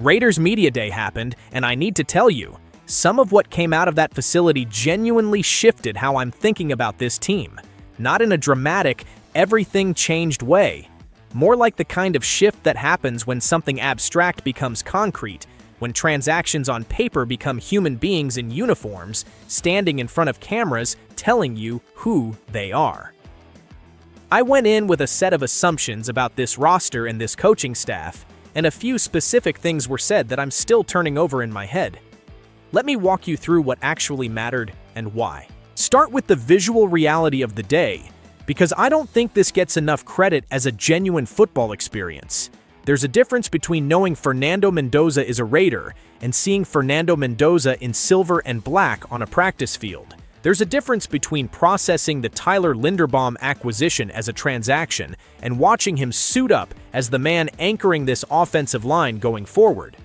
Raiders Media Day happened, and I need to tell you, some of what came out of that facility genuinely shifted how I'm thinking about this team. Not in a dramatic, everything changed way. More like the kind of shift that happens when something abstract becomes concrete, when transactions on paper become human beings in uniforms, standing in front of cameras, telling you who they are. I went in with a set of assumptions about this roster and this coaching staff, and a few specific things were said that I'm still turning over in my head. Let me walk you through what actually mattered and why. Start with the visual reality of the day, because I don't think this gets enough credit as a genuine football experience. There's a difference between knowing Fernando Mendoza is a Raider and seeing Fernando Mendoza in silver and black on a practice field. There's a difference between processing the Tyler Linderbaum acquisition as a transaction and watching him suit up as the man anchoring this offensive line going forward.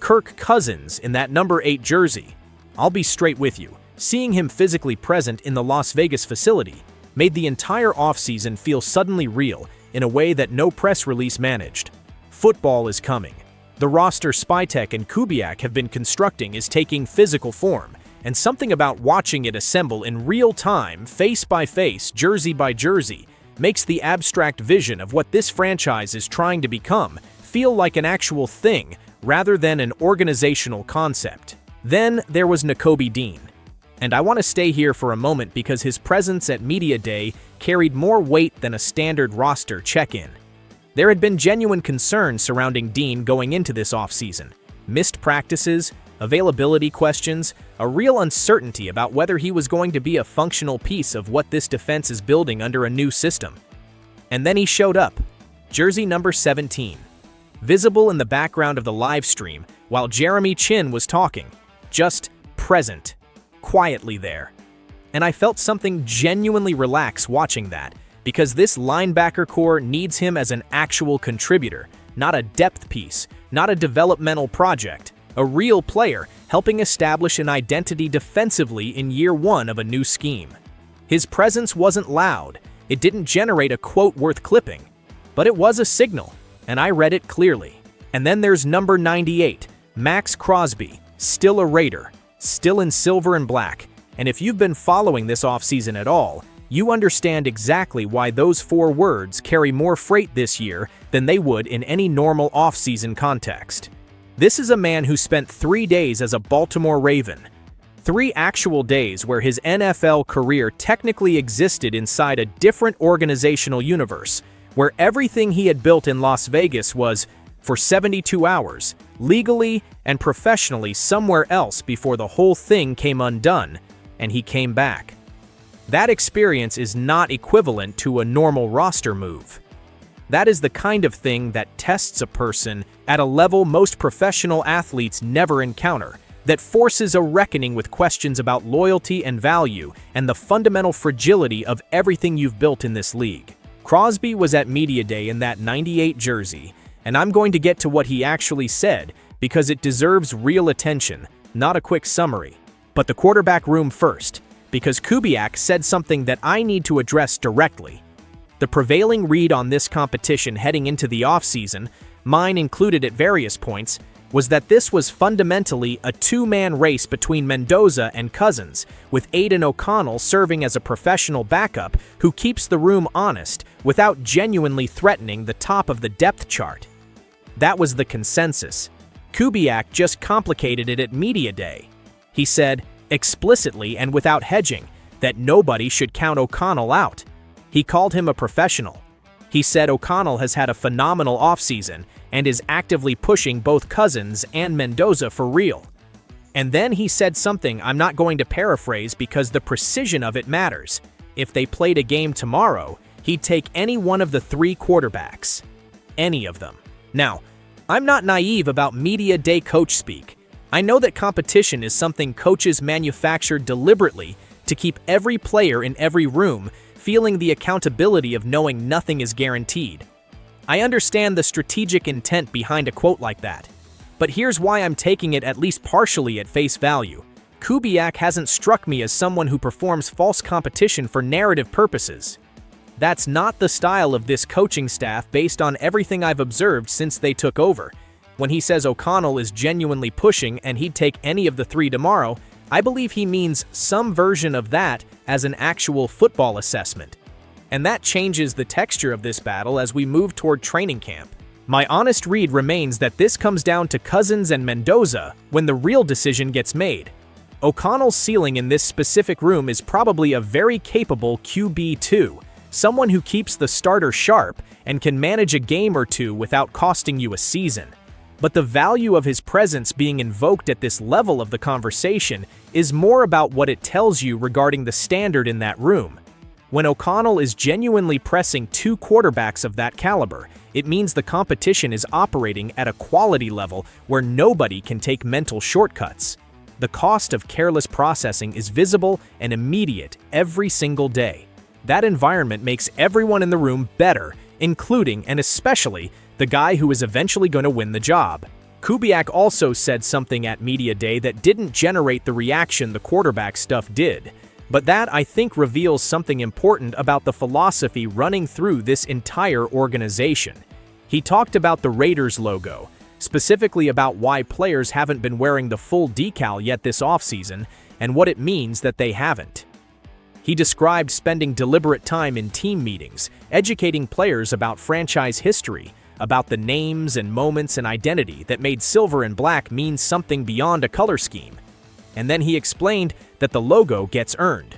Kirk Cousins in that number 8 jersey. I'll be straight with you. Seeing him physically present in the Las Vegas facility made the entire offseason feel suddenly real in a way that no press release managed. Football is coming. The roster Spytek and Kubiak have been constructing is taking physical form, and something about watching it assemble in real time, face by face, jersey by jersey, makes the abstract vision of what this franchise is trying to become feel like an actual thing rather than an organizational concept. Then there was Nakobe Dean. And I want to stay here for a moment because his presence at Media Day carried more weight than a standard roster check-in. There had been genuine concern surrounding Dean going into this offseason. Missed practices, availability questions, a real uncertainty about whether he was going to be a functional piece of what this defense is building under a new system. And then he showed up, jersey number 17, visible in the background of the live stream while Jeremy Chin was talking, just present, quietly there. And I felt something genuinely relax watching that, because this linebacker core needs him as an actual contributor, not a depth piece, not a developmental project, a real player helping establish an identity defensively in year one of a new scheme. His presence wasn't loud, it didn't generate a quote worth clipping, but it was a signal, and I read it clearly. And then there's number 98, Maxx Crosby, still a Raider, still in silver and black, and if you've been following this offseason at all, you understand exactly why those 4 words carry more freight this year than they would in any normal offseason context. This is a man who spent 3 days as a Baltimore Raven. 3 actual days where his NFL career technically existed inside a different organizational universe, where everything he had built in Las Vegas was, for 72 hours, legally and professionally somewhere else before the whole thing came undone, and he came back. That experience is not equivalent to a normal roster move. That is the kind of thing that tests a person at a level most professional athletes never encounter, that forces a reckoning with questions about loyalty and value and the fundamental fragility of everything you've built in this league. Crosby was at Media Day in that 98 jersey, and I'm going to get to what he actually said because it deserves real attention, not a quick summary. But the quarterback room first, because Kubiak said something that I need to address directly. The prevailing read on this competition heading into the offseason, mine included at various points, was that this was fundamentally a 2-man race between Mendoza and Cousins, with Aidan O'Connell serving as a professional backup who keeps the room honest without genuinely threatening the top of the depth chart. That was the consensus. Kubiak just complicated it at Media Day. He said, explicitly and without hedging, that nobody should count O'Connell out. He called him a professional. He said O'Connell has had a phenomenal offseason and is actively pushing both Cousins and Mendoza for real. And then he said something I'm not going to paraphrase because the precision of it matters. If they played a game tomorrow, he'd take any one of the 3 quarterbacks. Any of them. Now, I'm not naive about Media Day coach speak. I know that competition is something coaches manufacture deliberately to keep every player in every room feeling the accountability of knowing nothing is guaranteed. I understand the strategic intent behind a quote like that, but here's why I'm taking it at least partially at face value. Kubiak hasn't struck me as someone who performs false competition for narrative purposes. That's not the style of this coaching staff based on everything I've observed since they took over. When he says O'Connell is genuinely pushing and he'd take any of the three tomorrow, I believe he means some version of that as an actual football assessment. And that changes the texture of this battle as we move toward training camp. My honest read remains that this comes down to Cousins and Mendoza when the real decision gets made. O'Connell's ceiling in this specific room is probably a very capable QB2, someone who keeps the starter sharp and can manage a game or two without costing you a season. But the value of his presence being invoked at this level of the conversation is more about what it tells you regarding the standard in that room. When O'Connell is genuinely pressing two quarterbacks of that caliber, it means the competition is operating at a quality level where nobody can take mental shortcuts. The cost of careless processing is visible and immediate every single day. That environment makes everyone in the room better, including and especially the guy who is eventually going to win the job. Kubiak also said something at Media Day that didn't generate the reaction the quarterback stuff did, but that I think reveals something important about the philosophy running through this entire organization. He talked about the Raiders logo, specifically about why players haven't been wearing the full decal yet this offseason and what it means that they haven't. He described spending deliberate time in team meetings, educating players about franchise history, about the names and moments and identity that made silver and black mean something beyond a color scheme. And then he explained that the logo gets earned.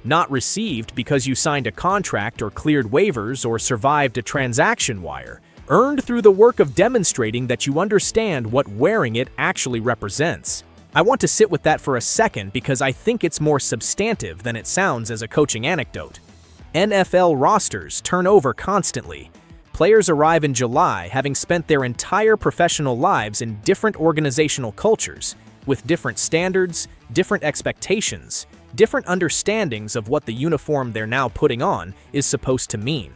Not received because you signed a contract or cleared waivers or survived a transaction wire. Earned through the work of demonstrating that you understand what wearing it actually represents. I want to sit with that for a second because I think it's more substantive than it sounds as a coaching anecdote. NFL rosters turn over constantly. Players arrive in July having spent their entire professional lives in different organizational cultures, with different standards, different expectations, different understandings of what the uniform they're now putting on is supposed to mean.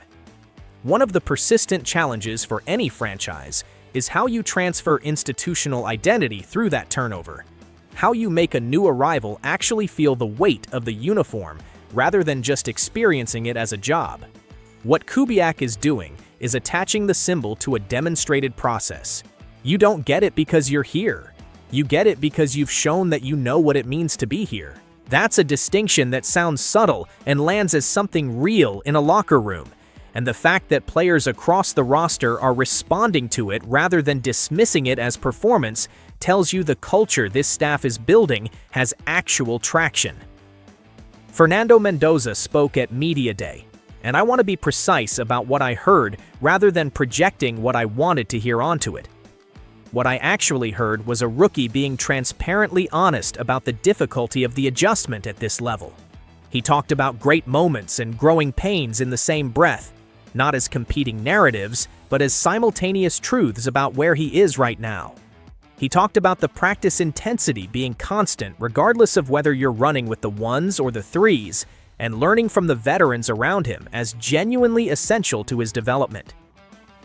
One of the persistent challenges for any franchise is how you transfer institutional identity through that turnover. How you make a new arrival actually feel the weight of the uniform rather than just experiencing it as a job. What Kubiak is doing is attaching the symbol to a demonstrated process. You don't get it because you're here. You get it because you've shown that you know what it means to be here. That's a distinction that sounds subtle and lands as something real in a locker room. And the fact that players across the roster are responding to it rather than dismissing it as performance tells you the culture this staff is building has actual traction. Fernando Mendoza spoke at Media Day, and I want to be precise about what I heard rather than projecting what I wanted to hear onto it. What I actually heard was a rookie being transparently honest about the difficulty of the adjustment at this level. He talked about great moments and growing pains in the same breath, not as competing narratives, but as simultaneous truths about where he is right now. He talked about the practice intensity being constant regardless of whether you're running with the ones or the threes, and learning from the veterans around him as genuinely essential to his development.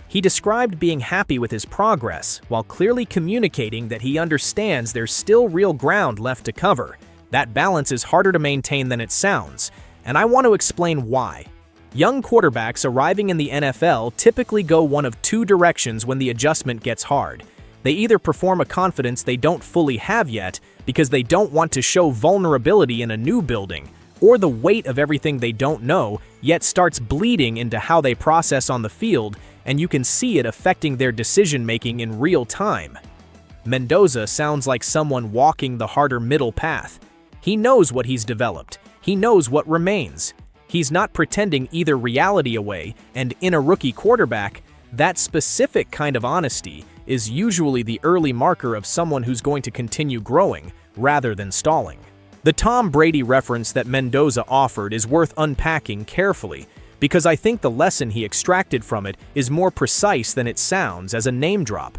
He described being happy with his progress while clearly communicating that he understands there's still real ground left to cover. That balance is harder to maintain than it sounds, and I want to explain why. Young quarterbacks arriving in the NFL typically go one of two directions when the adjustment gets hard. They either perform a confidence they don't fully have yet because they don't want to show vulnerability in a new building, or the weight of everything they don't know yet starts bleeding into how they process on the field, and you can see it affecting their decision-making in real time. Mendoza sounds like someone walking the harder middle path. He knows what he's developed. He knows what remains. He's not pretending either reality away, and in a rookie quarterback, that specific kind of honesty is usually the early marker of someone who's going to continue growing rather than stalling. The Tom Brady reference that Mendoza offered is worth unpacking carefully because I think the lesson he extracted from it is more precise than it sounds as a name drop.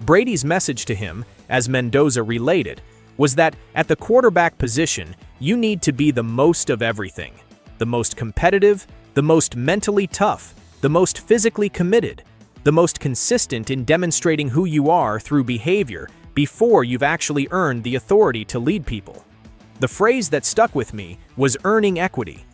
Brady's message to him, as Mendoza relayed it, was that at the quarterback position, you need to be the most of everything. The most competitive, the most mentally tough, the most physically committed, the most consistent in demonstrating who you are through behavior before you've actually earned the authority to lead people. The phrase that stuck with me was earning equity.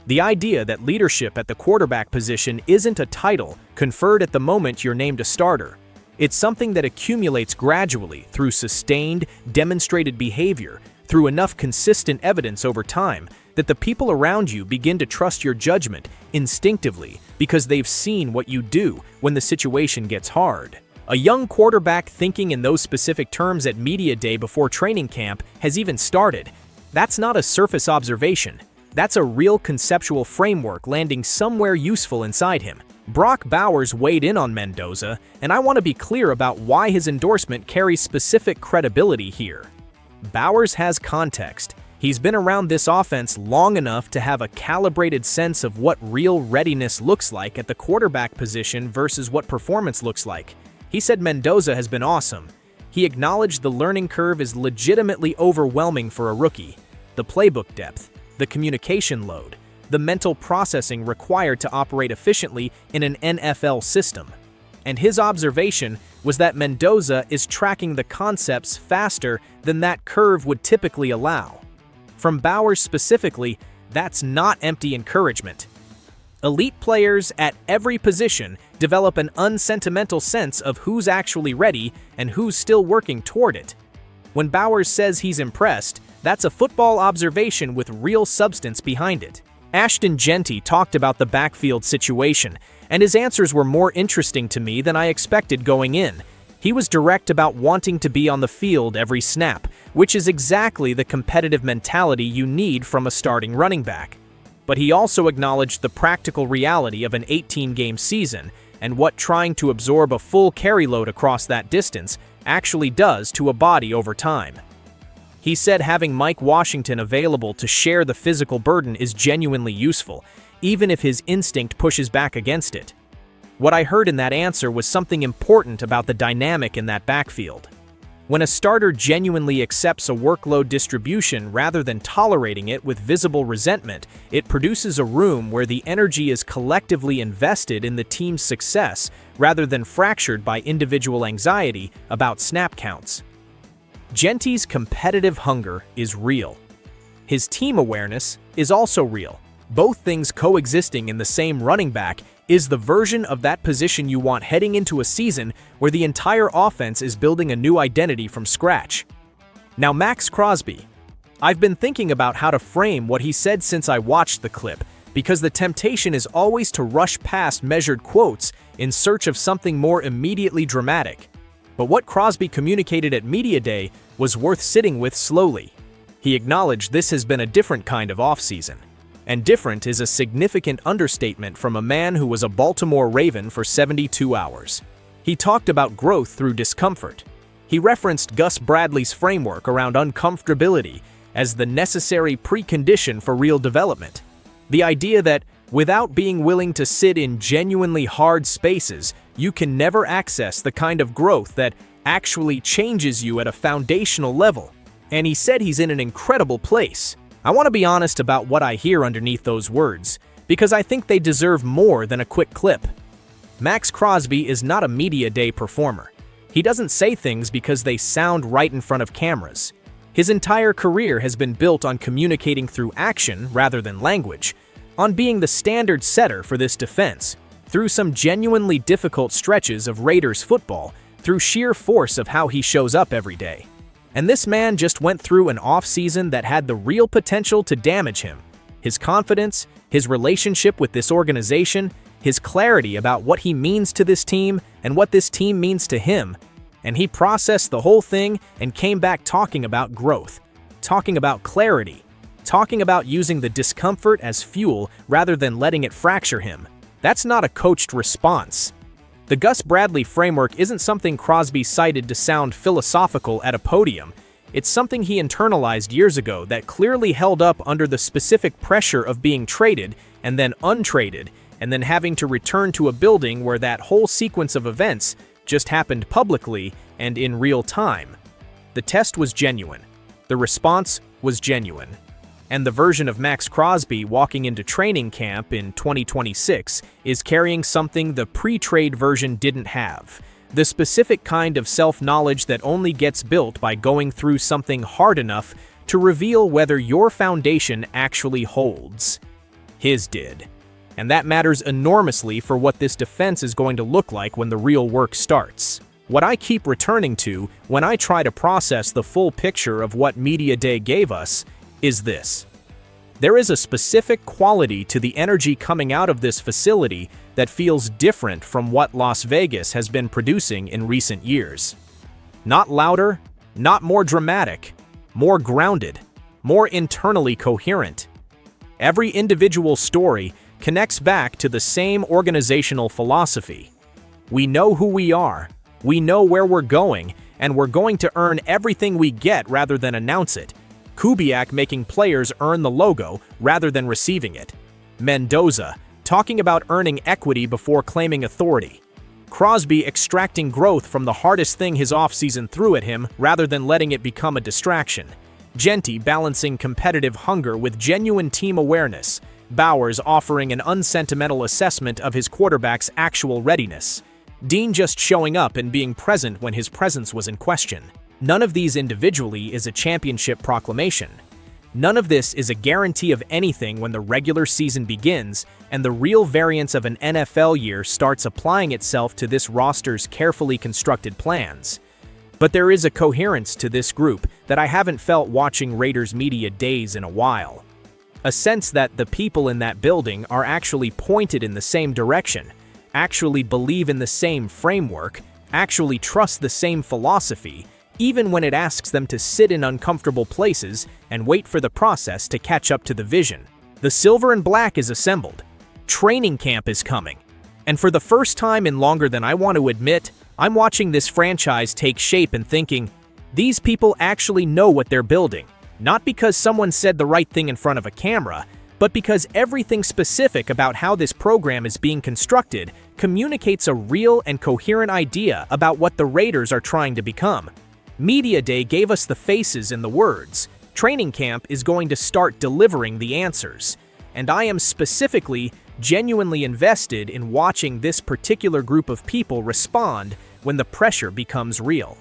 The idea that leadership at the quarterback position isn't a title conferred at the moment you're named a starter. It's something that accumulates gradually through sustained, demonstrated behavior, through enough consistent evidence over time that the people around you begin to trust your judgment instinctively because they've seen what you do when the situation gets hard. A young quarterback thinking in those specific terms at media day before training camp has even started. That's not a surface observation. That's a real conceptual framework landing somewhere useful inside him. Brock Bowers weighed in on Mendoza, and I want to be clear about why his endorsement carries specific credibility here. Bowers has context. He's been around this offense long enough to have a calibrated sense of what real readiness looks like at the quarterback position versus what performance looks like. He said Mendoza has been awesome. He acknowledged the learning curve is legitimately overwhelming for a rookie. The playbook depth, the communication load, the mental processing required to operate efficiently in an NFL system. And his observation was that Mendoza is tracking the concepts faster than that curve would typically allow. From Bowers specifically, that's not empty encouragement. Elite players at every position develop an unsentimental sense of who's actually ready and who's still working toward it. When Bowers says he's impressed, that's a football observation with real substance behind it. Ashton Jeanty talked about the backfield situation, and his answers were more interesting to me than I expected going in. He was direct about wanting to be on the field every snap, which is exactly the competitive mentality you need from a starting running back. But he also acknowledged the practical reality of an 18-game season and what trying to absorb a full carry load across that distance actually does to a body over time. He said having Mike Washington available to share the physical burden is genuinely useful, even if his instinct pushes back against it. What I heard in that answer was something important about the dynamic in that backfield. When a starter genuinely accepts a workload distribution rather than tolerating it with visible resentment, it produces a room where the energy is collectively invested in the team's success rather than fractured by individual anxiety about snap counts. Jeanty's competitive hunger is real. His team awareness is also real. Both things coexisting in the same running back is the version of that position you want heading into a season where the entire offense is building a new identity from scratch. Now, Maxx Crosby. I've been thinking about how to frame what he said since I watched the clip, because the temptation is always to rush past measured quotes in search of something more immediately dramatic. But what Crosby communicated at Media Day was worth sitting with slowly. He acknowledged this has been a different kind of offseason. And different is a significant understatement from a man who was a Baltimore Raven for 72 hours. He talked about growth through discomfort. He referenced Gus Bradley's framework around uncomfortability as the necessary precondition for real development. The idea that, without being willing to sit in genuinely hard spaces, you can never access the kind of growth that actually changes you at a foundational level. And he said he's in an incredible place. I want to be honest about what I hear underneath those words, because I think they deserve more than a quick clip. Maxx Crosby is not a media day performer. He doesn't say things because they sound right in front of cameras. His entire career has been built on communicating through action rather than language, on being the standard setter for this defense, through some genuinely difficult stretches of Raiders football, through sheer force of how he shows up every day. And this man just went through an offseason that had the real potential to damage him. His confidence, his relationship with this organization, his clarity about what he means to this team and what this team means to him. And he processed the whole thing and came back talking about growth, talking about clarity, talking about using the discomfort as fuel rather than letting it fracture him. That's not a coached response. The Gus Bradley framework isn't something Crosby cited to sound philosophical at a podium. It's something he internalized years ago that clearly held up under the specific pressure of being traded and then untraded, and then having to return to a building where that whole sequence of events just happened publicly and in real time. The test was genuine. The response was genuine. And the version of Maxx Crosby walking into training camp in 2026 is carrying something the pre-trade version didn't have. The specific kind of self-knowledge that only gets built by going through something hard enough to reveal whether your foundation actually holds. His did. And that matters enormously for what this defense is going to look like when the real work starts. What I keep returning to when I try to process the full picture of what Media Day gave us is this. There is a specific quality to the energy coming out of this facility that feels different from what Las Vegas has been producing in recent years. Not louder, not more dramatic, more grounded, more internally coherent. Every individual story connects back to the same organizational philosophy. We know who we are, we know where we're going, and we're going to earn everything we get rather than announce it. Kubiak making players earn the logo rather than receiving it. Mendoza talking about earning equity before claiming authority. Crosby extracting growth from the hardest thing his offseason threw at him rather than letting it become a distraction. Genty balancing competitive hunger with genuine team awareness. Bowers offering an unsentimental assessment of his quarterback's actual readiness. Dean just showing up and being present when his presence was in question. None of these individually is a championship proclamation. None of this is a guarantee of anything when the regular season begins and the real variance of an NFL year starts applying itself to this roster's carefully constructed plans. But there is a coherence to this group that I haven't felt watching Raiders Media Days in a while. A sense that the people in that building are actually pointed in the same direction, actually believe in the same framework, actually trust the same philosophy, even when it asks them to sit in uncomfortable places and wait for the process to catch up to the vision. The silver and black is assembled. Training camp is coming. And for the first time in longer than I want to admit, I'm watching this franchise take shape and thinking, these people actually know what they're building. Not because someone said the right thing in front of a camera, but because everything specific about how this program is being constructed communicates a real and coherent idea about what the Raiders are trying to become. Media Day gave us the faces and the words. Training camp is going to start delivering the answers. And I am specifically, genuinely invested in watching this particular group of people respond when the pressure becomes real.